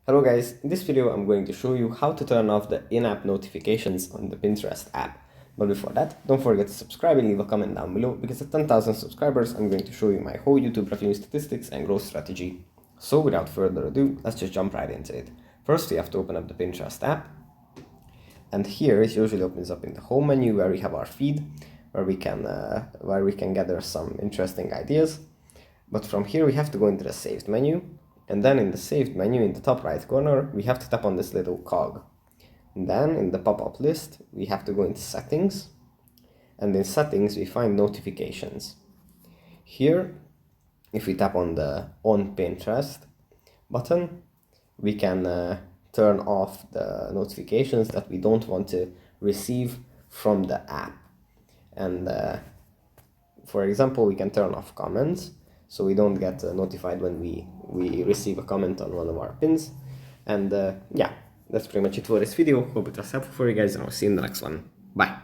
Hello guys, in this video I'm going to show you how to turn off the in-app notifications on the Pinterest app. But before that, don't forget to subscribe and leave a comment down below, because at 10,000 subscribers I'm going to show you my whole YouTube revenue statistics and growth strategy. So without further ado, let's just jump right into it. First we have to open up the Pinterest app, and here it usually opens up in the home menu where we have our feed, where we can gather some interesting ideas. But from here we have to go into the saved menu. And then in the saved menu in the top right corner, we have to tap on this little cog. And then in the pop-up list, we have to go into settings. And in settings, we find notifications. Here, if we tap on the on Pinterest button, we can turn off the notifications that we don't want to receive from the app. And for example, we can turn off comments, so we don't get notified when we receive a comment on one of our pins. And yeah, that's pretty much it for this video. Hope it was helpful for you guys, and I'll see you in the next one. Bye.